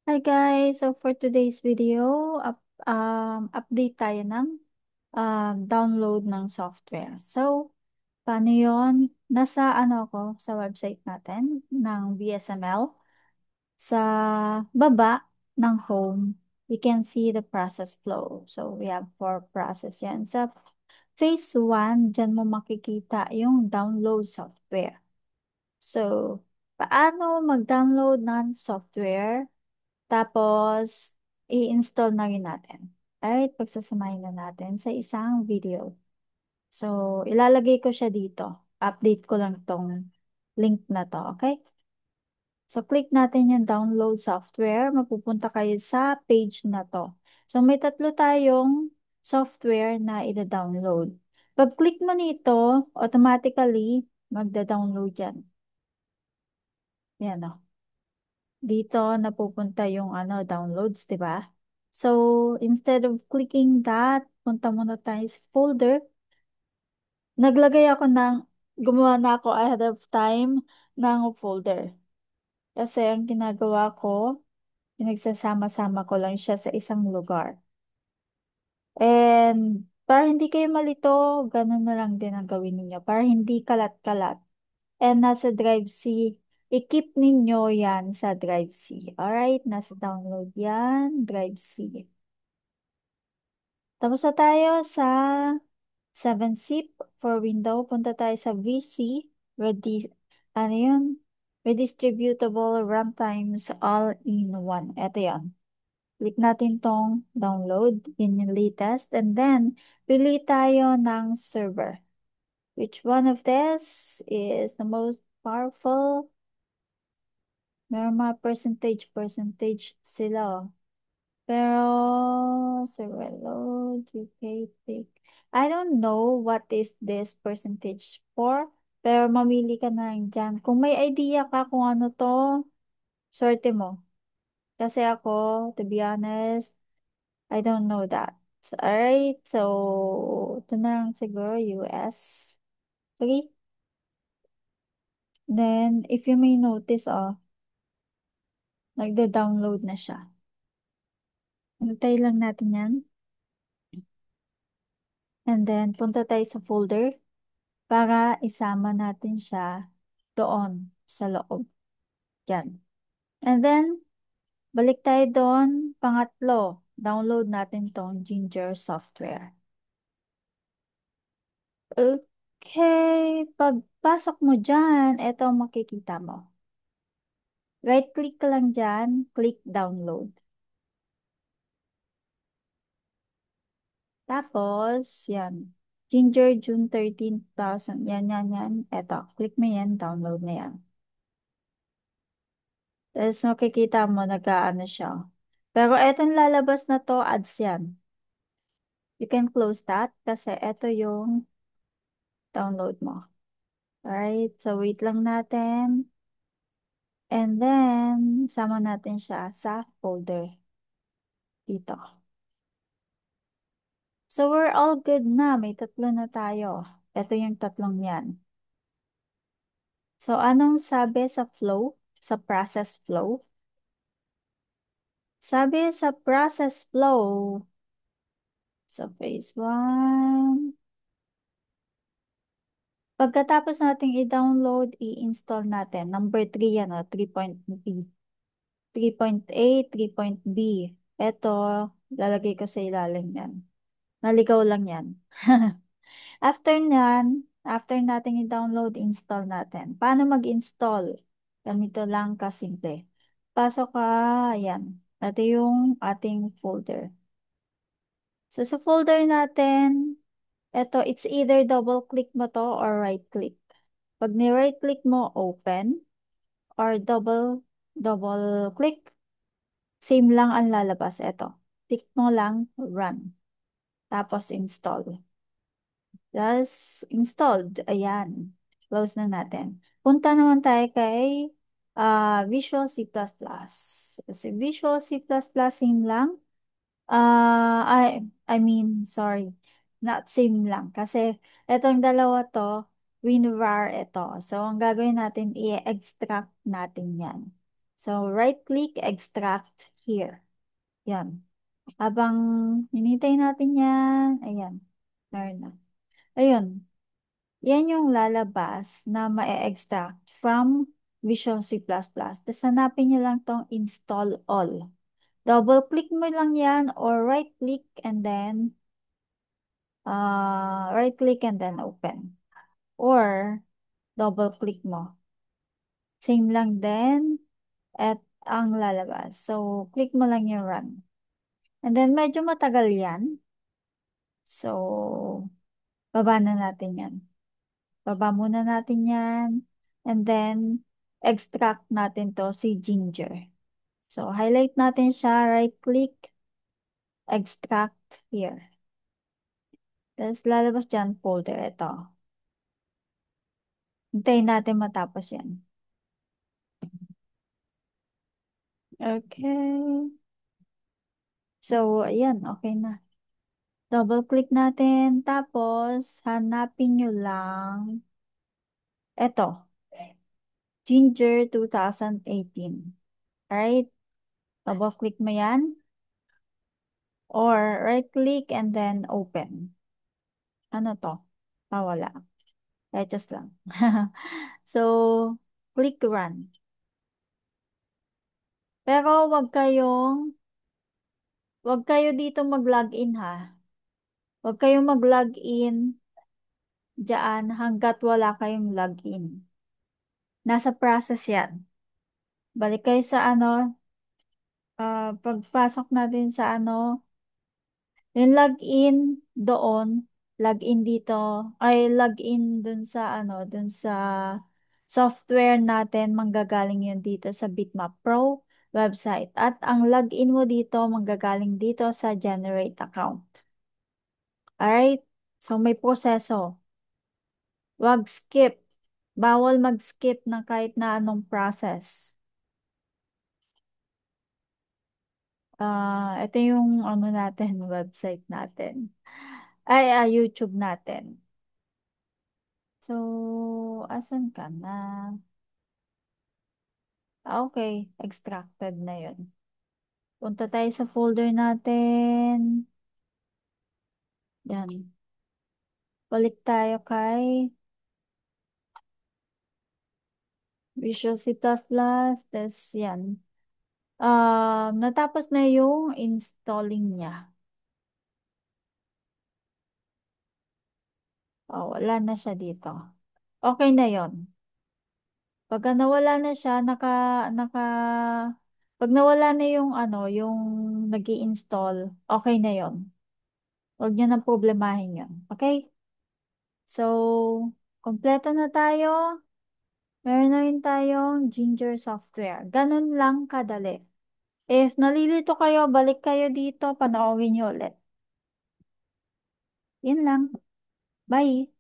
Hi guys! So for today's video, update tayo ng download ng software. So, paano yon? Nasa ako sa website natin ng VSML. Sa baba ng home, we can see the process flow. So, we have four process yan. Sa phase 1, dyan mo makikita yung download software. So, paano mag-download ng software? Tapos, i-install na rin natin. Alright, pagsasamahin na natin sa isang video. So, ilalagay ko siya dito. Update ko lang tong link na to, okay? So, click natin yung download software. Mapupunta kayo sa page na to. So, may tatlo tayong software na ida-download. Pag click mo nito, automatically, magda-download yan. Yan o. Dito napupunta yung downloads, 'di ba? So, instead of clicking that, punta muna tayo sa folder. Naglagay ako gumawa na ako ahead of time ng folder. Kasi ang ginagawa ko, pinagsasama-sama ko lang siya sa isang lugar. And para hindi kayo malito, ganun na lang din ang gawin ninyo. Para hindi kalat-kalat. And nasa Drive C, i-keep ninyo yan sa Drive C. Alright, nasa download yan, Drive C. Tapos na tayo sa 7-zip for window. Punta tayo sa VC, ano yun? Redistributable runtimes all-in-one. Ito yan. Click natin tong download in latest and then pili tayo ng server. Which one of this is the most powerful? Meron mga percentage sila. Pero, server load, UK take. I don't know what is this percentage for. Pero mamili ka na lang dyan. Kung may idea ka kung ano to, swerte mo. Kasi ako, to be honest, I don't know that. Alright, so, ito na lang siguro, US. Okay? Then, if you may notice, nagda-download na siya. Antay lang natin yan. And then, punta tayo sa folder para isama natin siya doon sa loob. Yan. And then, balik tayo doon. Pangatlo, download natin tong Ginger software. Okay. Pagpasok mo dyan, ito ang makikita mo. Right-click ka lang dyan, click download. Tapos, yan. Ginger June 13,000. Yan. Eto, click mo yan, download na yan. Tapos nakikita mo, nag-aano siya. Pero etong lalabas na to, ads yan. You can close that kasi eto yung download mo. Alright, so wait lang natin. And then, sama natin siya sa folder dito. So we're all good na. May tatlo na tayo. Ito yung tatlong yan. So anong sabi sa flow? Sa process flow? Sabi sa process flow, sa phase 1, pagkatapos nating i-download, i-install natin. Number 3 yan, 3.B. 3.A, 3.B. Ito, lalagay ko sa ilalim yan. Naligaw lang yan. After nyan, after nating i-download, install natin. Paano mag-install? Ganito lang kasimple. Pasok ka, yan. Ito yung ating folder. So, sa folder natin, ito, it's either double click mo to or right click. Pag ni-right click mo, open. Or double click. Same lang ang lalabas. Ito. Tick mo lang, run. Tapos install. Just installed. Ayan. Close na natin. Punta naman tayo kay Visual C++. Kasi Visual C++, same lang. I mean, sorry. Not same lang. Kasi etong dalawa to, WinRAR ito. So, ang gagawin natin, i-extract natin yan. So, right-click, extract here. Yan. Habang hinintay natin yan, ayan, meron na. Ayun, yan yung lalabas na ma-extract from Visual C++. Tapos hanapin nyo lang tong install all. Double click mo lang yan or right click and then open. Or double click mo. Same lang din at ang lalabas. So, click mo lang yung run. And then medyo matagal yan. So, baba na natin yan. Baba muna natin yan. And then, extract natin to si Ginger. So, highlight natin siya, right click, extract here. Tapos lalabas dyan, folder ito. Hintayin natin matapos yan. Okay. So, ayan, okay na. Double click natin, tapos hanapin nyo lang ito, Ginger 2018. Alright? Double click mo yan. Or right click and then open. Ano to? Wala. Let's lang. So, click run. Pero wag kayo dito mag-login ha. Wag kayong mag-login diyan hanggat wala kayong login. Nasa process yan. Balik kayo sa pagpasok natin sa yung login doon, login dito, ay login dun sa dun sa software natin, manggagaling yun dito sa Bitmap Pro website. At ang login mo dito, manggagaling dito sa generate account. Alright? So may proseso. Wag skip. Bawal mag-skip ng kahit na anong process. Ito yung natin, website natin. Ay, YouTube natin. So, asan ka na? Okay, extracted na yun. Punta tayo sa folder natin. Yan. Balik tayo kay Visual C++. Tapos yan. Natapos na yung installing niya. Oh, wala na siya dito. Okay na yon. Pagka nawala na siya, pag nawala na yung yung nag-i-install, okay na yon. Huwag niyo nang problemahin yun. Okay? So, kompleto na tayo. Meron na rin tayong Ginger software. Ganun lang kadali. If nalilito kayo, balik kayo dito, panoorin nyo ulit. Yun lang. Bye!